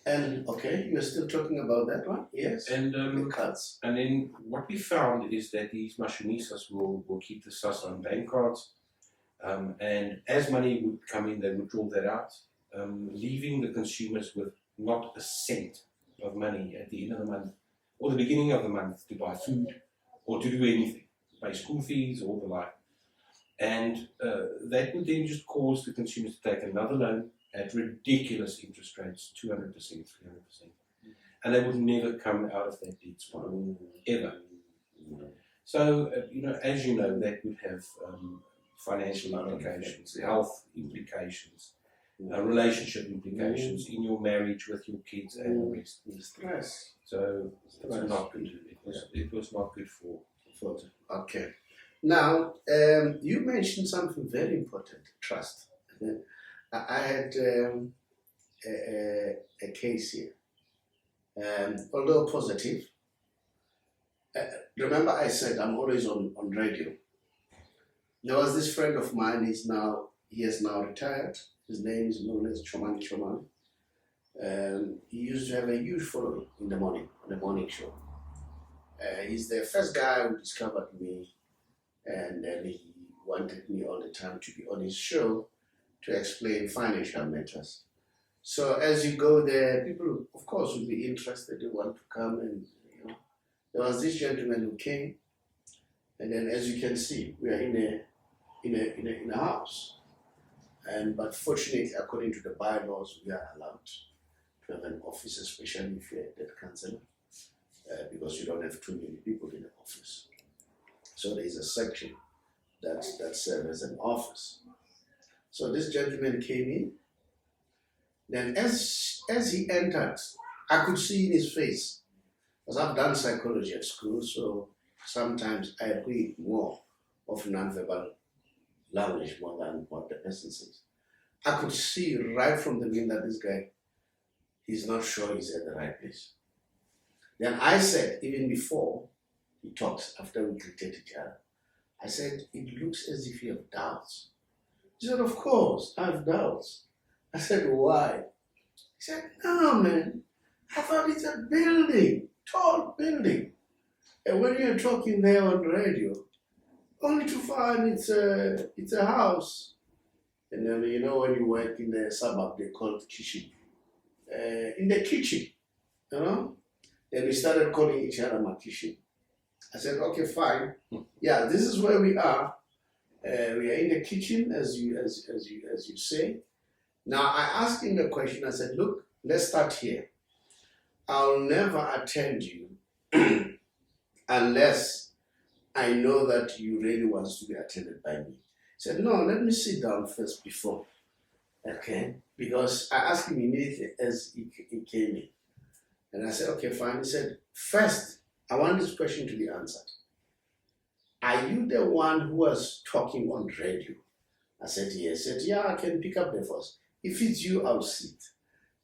And okay, you're still talking about that one? Yes. And The cards. and then what we found is that these machinistas will keep the sus on bank cards, and as money would come in, they would draw that out, leaving the consumers with not a cent of money at the end of the month or the beginning of the month to buy food or to do anything, pay school fees or the like. And that would then just cause the consumers to take another loan at ridiculous interest rates, 200%, 300%. And they would never come out of that debt spiral, ever. So, as you know, that would have financial implications, health implications, relationship implications in your marriage with your kids and the rest. Stress. So, it's not good. It was not good for. Okay. Now, you mentioned something very important, trust. I had a case here, although positive. Remember I said I'm always on radio. There was this friend of mine, he has now retired. His name is known as Chomani. He used to have a huge following on the morning show. He's the first guy who discovered me, and then he wanted me all the time to be on his show to explain financial matters. So as you go there, people, of course, will be interested. They want to come, and there was this gentleman who came, and then as you can see, we are in a house, but fortunately, according to the bylaws, we are allowed to have an office, especially if you're a debt counselor, because you don't have too many people in the office. So there is a section that serves as an office. So this gentleman came in. Then as he entered, I could see in his face, because I've done psychology at school, so sometimes I read more of nonverbal language more than what the person says. I could see right from the beginning that this guy, he's not sure he's at the right place. Then I said, even before he talks, after we greeted each other, I said, it looks as if you have doubts. He said, of course, I have doubts. I said, why? He said, no, man, I thought it's a building, tall building. And when you're talking there on radio, only to find it's a house. And then, when you work in the suburb, they call it kitchen. In the kitchen, Then we started calling each other my kitchen. I said, okay, fine. Yeah, this is where we are. We are in the kitchen, as you say. Now, I asked him the question. I said, look, let's start here. I'll never attend you unless I know that you really want to be attended by me. He said, no, let me sit down first before. Okay? Because I asked him immediately as he came in. And I said, okay, fine. He said, first, I want this question to be answered. Are you the one who was talking on radio? I said, yes. He said, yeah, I can pick up the voice. If it's you, I'll sit.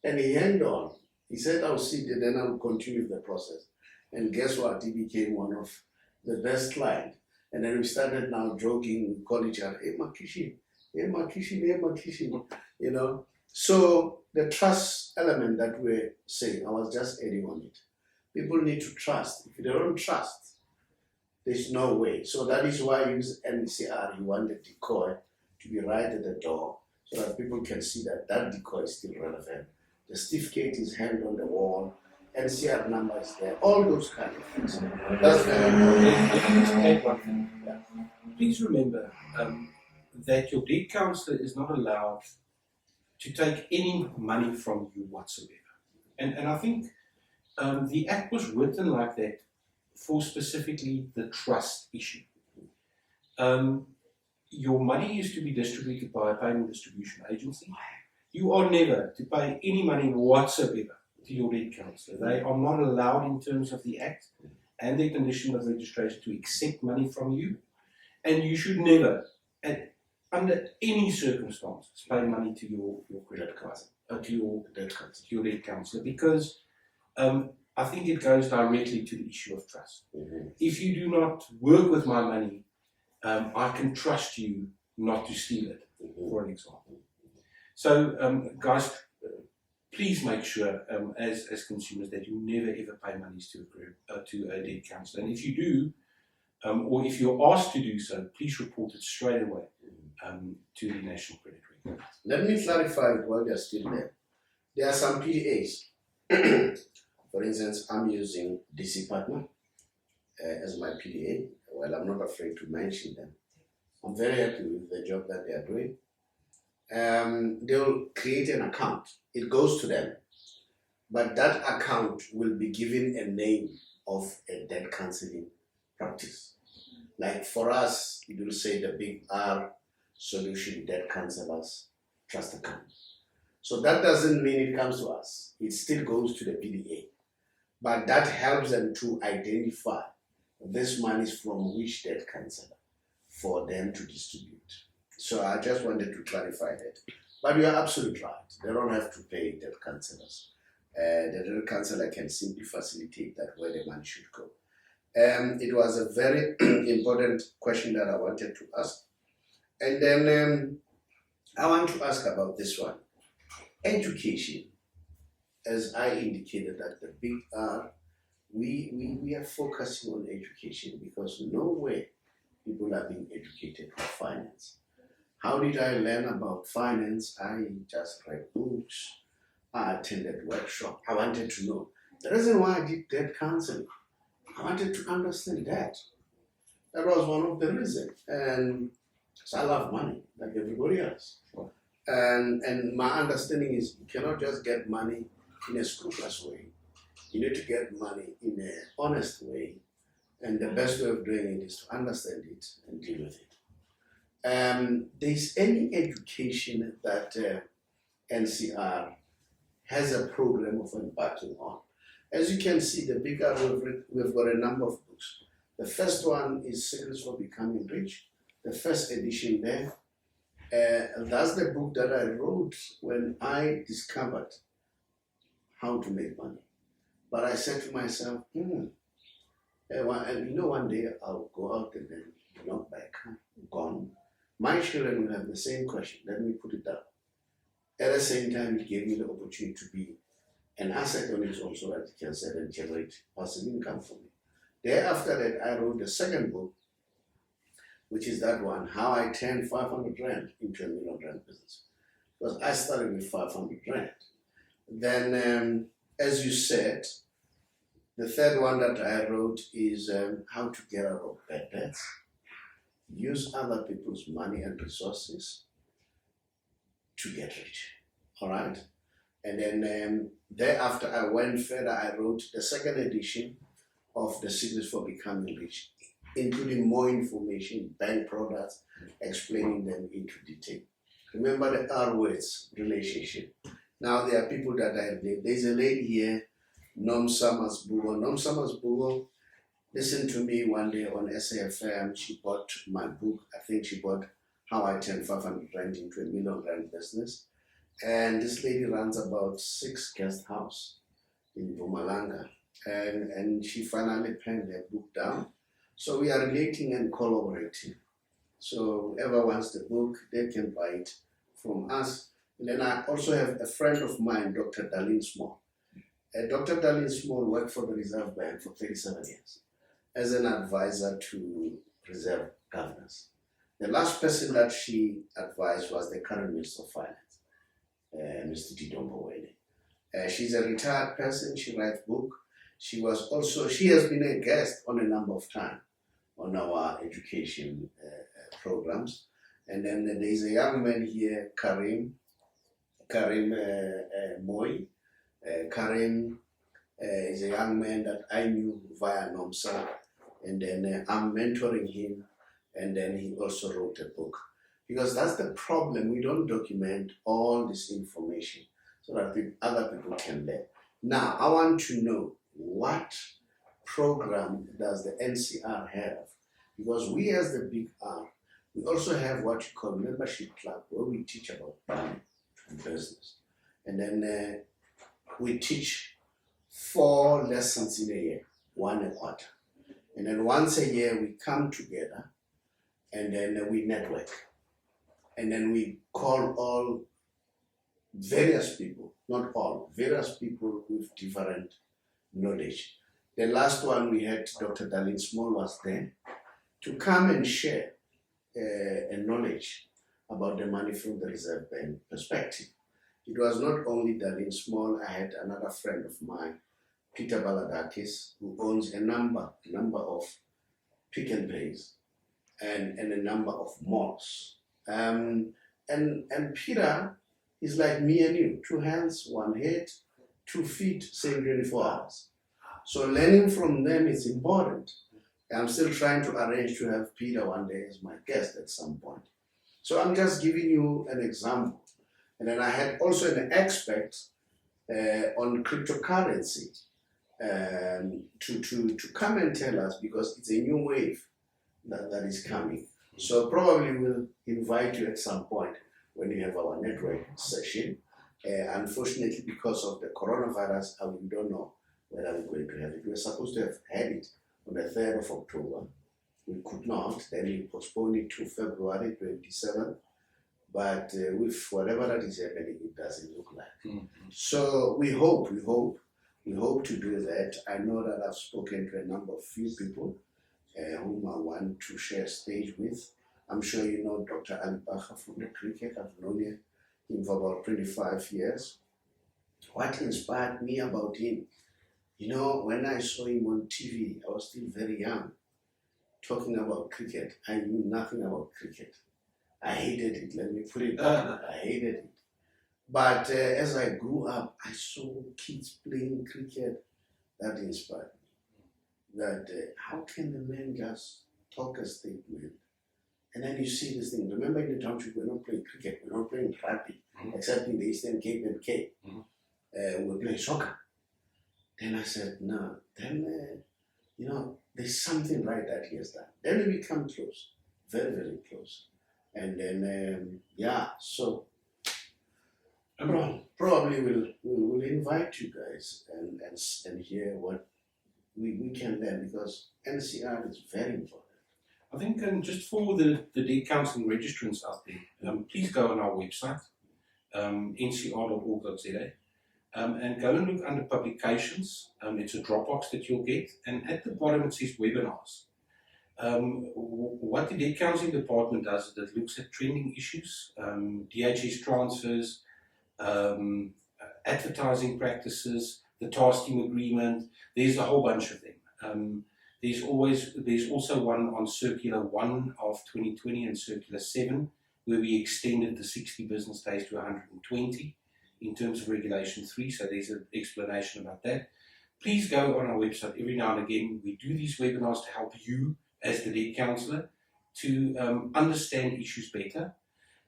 And he held on. He said, I'll sit and then I'll continue the process. And guess what? He became one of the best clients. And then we started now joking, we call each other, hey, Makishin, hey, Makishin, hey, Makishin, So the trust element that we're saying, I was just adding on it. People need to trust. If they don't trust, there's no way. So that is why I use NCR. You want the decoy to be right at the door so that people can see that decoy is still relevant. The certificate is hanged on the wall, NCR number is there, all those kind of things. That's very important. Yeah. Please remember that your debt counselor is not allowed to take any money from you whatsoever. And I think the Act was written like that for specifically the trust issue. Your money is to be distributed by a payment distribution agency. You are never to pay any money whatsoever to your debt counsellor. They are not allowed in terms of the Act and their condition of registration to accept money from you. And you should never, under any circumstances, pay money to your credit card, to your debt counsellor, because I think it goes directly to the issue of trust. Mm-hmm. If you do not work with my money, I can trust you not to steal it, for an example. So, guys, please make sure, as consumers, that you never ever pay monies to a debt counsellor. And if you do, or if you're asked to do so, please report it straight away to the National Credit Record. Let me clarify it while you're still there. There are some PDAs. For instance, I'm using DC Partner as my PDA. Well, I'm not afraid to mention them. I'm very happy with the job that they are doing. They'll create an account. It goes to them. But that account will be given a name of a debt counseling practice. Like for us, it will say the Big R Solution Debt Counselors Trust Account. So that doesn't mean it comes to us. It still goes to the PDA. But that helps them to identify this money is from which debt counselor for them to distribute. So I just wanted to clarify that. But you are absolutely right. They don't have to pay debt counselors. The debt counselor can simply facilitate that where the money should go. It was a very important question that I wanted to ask. And then I want to ask about this one. Education, as I indicated at the Big R, we are focusing on education because nowhere people are being educated on finance. How did I learn about finance? I just read books. I attended workshops. I wanted to know. The reason why I did debt counseling, I wanted to understand that. That was one of the reasons. And so I love money, like everybody else. And my understanding is you cannot just get money in a scrupulous way. You need to get money in an honest way. And the best way of doing it is to understand it and deal with it. There's any education that NCR has a program of embarking on. As you can see, the Big R, we've got a number of books. The first one is Secrets for Becoming Rich, the first edition there. That's the book that I wrote when I discovered how to make money. But I said to myself, and one day I'll go out and then knock back, gone. My children will have the same question. Let me put it down. At the same time, it gave me the opportunity to be an asset on its own so that it can sell and generate passive income for me. Thereafter that, I wrote the second book, which is that one, How I Turned 500 Rand into a Million Rand Business. Because I started with 500 Rand. Then, as you said, the third one that I wrote is How to Get Out of Bad Debts, Use Other People's Money and Resources to Get Rich. All right? And then thereafter, I went further. I wrote the second edition of The Secrets for Becoming Rich, including more information, bank products, explaining them into detail. Remember the R words, relationship. Now there are people that I relate. There's a lady here, Nom Summers Bugo. Nom Summers Bugo listened to me one day on SAFM. She bought my book. I think she bought How I Turned 500 Rand into a Million Rand Business. And this lady runs about 6 guest house in Mpumalanga. And she finally penned her book down. So we are relating and collaborating. So whoever wants the book, they can buy it from us. And then I also have a friend of mine, Dr. Darlene Small. Dr. Darlene Small worked for the Reserve Bank for 37 years as an advisor to Reserve governors. The last person that she advised was the current Minister of Finance, Mr. Tidombo Wele. She's a retired person. She writes books. She has been a guest on a number of times on our education programs. And then there's a young man here, Karim Moy. Karim is a young man that I knew via NOMSA, and then I'm mentoring him, and then he also wrote a book. Because that's the problem, we don't document all this information so that other people can learn. Now, I want to know, what program does the NCR have? Because we as the Big R, we also have what you call membership club, where we teach about money and business. And then we teach 4 lessons in a year, 1 a quarter. And then once a year we come together and then we network. And then we call all various people, not all, various people with different knowledge. The last one we had, Dr. Darlene Small was there to come and share a knowledge about the money from the Reserve Bank perspective. It was not only Darlene Small, I had another friend of mine, Peter Baladakis, who owns a number of pick and pays and a number of malls. And Peter is like me and you, 2 hands, 1 head, 2 feet, same 24 hours. So learning from them is important. I'm still trying to arrange to have Peter one day as my guest at some point. So I'm just giving you an example. And then I had also an expert on cryptocurrency to come and tell us, because it's a new wave that is coming. So probably we'll invite you at some point when you have our network session. Unfortunately, because of the coronavirus, we don't know whether we're going to have it. We were supposed to have had it on the 3rd of October. We could not. Then we postponed it to February 27th. But with whatever that is happening, it doesn't look like. Mm-hmm. So we hope to do that. I know that I've spoken to a number of few people whom I want to share stage with. I'm sure you know Dr. Ali Bacha from the cricket. I've known him for about 25 years. What inspired me about him, you know, when I saw him on TV, I was still very young, talking about cricket. I knew nothing about cricket. I hated it, let me put it that way. I hated it. But as I grew up, I saw kids playing cricket. That inspired me. That how can the man just talk a statement? And then you see this thing. Remember in the township, we're not playing cricket, we're not playing rugby, except in the Eastern Cape and Cape. We're playing soccer. Then I said, no. Then, you know, there's something right that he has done. Then we become close, very, very close. And then, so probably we'll invite you guys and hear what we can learn, because NCR is very important. I think just for the debt counselling registrants out there, please go on our website, ncr.org.za, and go and look under publications. It's a Dropbox that you'll get, and at the bottom it says webinars. What the debt counselling department does is it looks at trending issues, DHS transfers, advertising practices, the task team agreement. There's a whole bunch of them. There's also one on Circular 1 of 2020 and Circular 7, where we extended the 60 business days to 120 in terms of Regulation 3, so there's an explanation about that. Please go on our website. Every now and again we do these webinars to help you as the debt counsellor to understand issues better,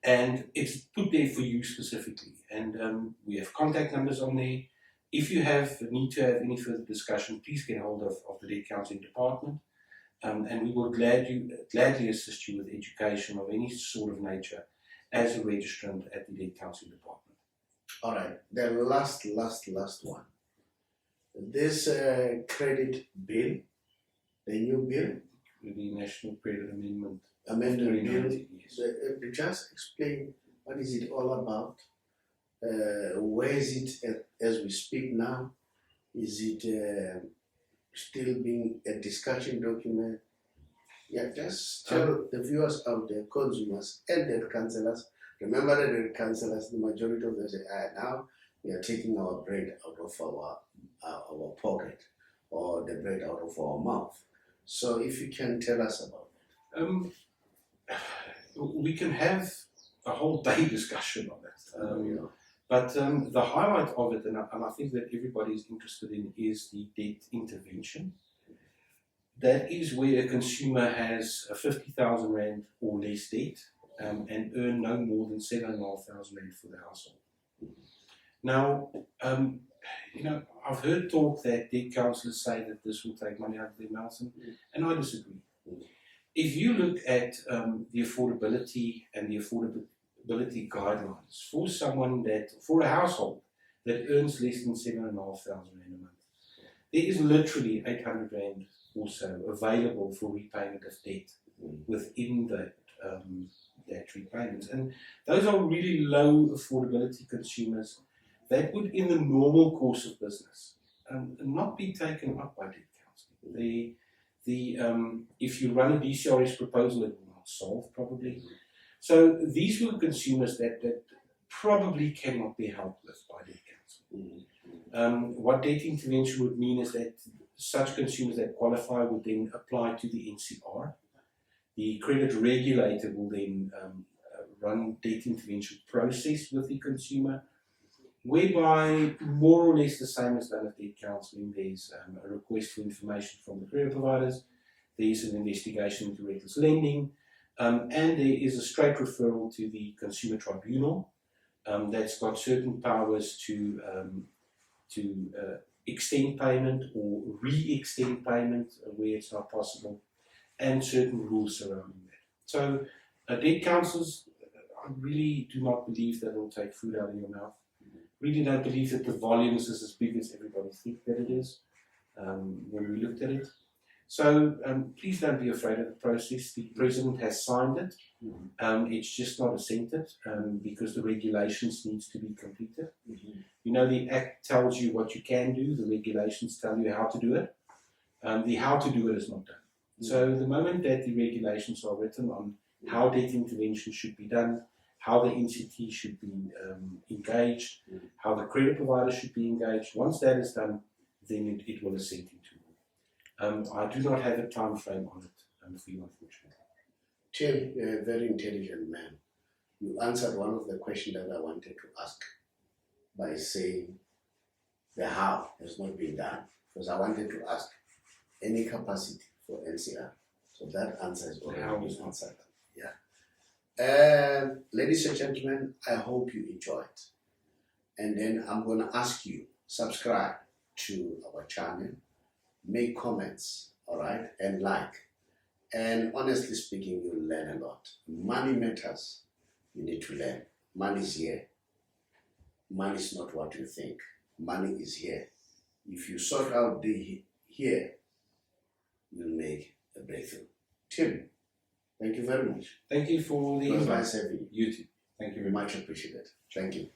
and it's put there for you specifically. And we have contact numbers on there. If you need to have any further discussion, please get hold of the debt counselling department, and we will gladly assist you with education of any sort of nature as a registrant at the debt counselling department. All right, the last one. This credit bill, the new bill, the National Credit Amendment bill, just explain what is it all about? Where is it as we speak now? Is it still being a discussion document? Yeah, just tell the viewers out there, consumers and debt counsellors. Remember that the counsellors, the majority of them say, now we are taking our bread out of our pocket, or the bread out of our mouth. So if you can tell us about that. We can have a whole day discussion on that. But the highlight of it, and I think that everybody is interested in, is the debt intervention. That is where a consumer has a 50,000 Rand or less debt and earn no more than 7,500 Rand for the household. Now, I've heard talk that debt counsellors say that this will take money out of their mouths, and I disagree. If you look at the affordability and the affordability guidelines for a household that earns less than 7,500 Rand a month, there is literally 800 Rand or so available for repayment of debt within that repayments. And those are really low affordability consumers that would, in the normal course of business, not be taken up by debt counselling. If you run a DCRS proposal, it will not solve probably. So these were consumers that probably cannot be helped with by debt counselling. What debt intervention would mean is that such consumers that qualify would then apply to the NCR. The credit regulator will then run debt intervention process with the consumer, whereby more or less the same as done with debt counselling. There's a request for information from the credit providers, there's an investigation into reckless lending, and there is a straight referral to the consumer tribunal that's got certain powers to extend payment or re-extend payment where it's not possible, and certain rules surrounding that. So debt counsellors, I really do not believe that it will take food out of your mouth. Really don't believe that the volumes is as big as everybody thinks that it is when we looked at it. So please don't be afraid of the process. The President has signed it. It's just not assented because the regulations needs to be completed. You know, the Act tells you what you can do, the regulations tell you how to do it. The how to do it is not done. So the moment that the regulations are written on how debt intervention should be done, how the NCT should be engaged, how the credit provider should be engaged, once that is done, then it will assent into law. I do not have a time frame on it for you, unfortunately. Tim, you're a very intelligent man. You answered one of the questions that I wanted to ask by saying the how has not been done, because I wanted to ask any capacity for NCR. So that answer is already been answered. Yeah. Ladies and gentlemen, I hope you enjoyed. And then I'm going to ask you, subscribe to our channel, make comments, all right, and like. And honestly speaking, you'll learn a lot. Money matters. You need to learn. Money is here. Money is not what you think. Money is here. If you sort out the here, you'll make a breakthrough. Tim, thank you very much. Thank you for the It was invite. nice having you. You too. Thank you very much. Much appreciated. Thank you.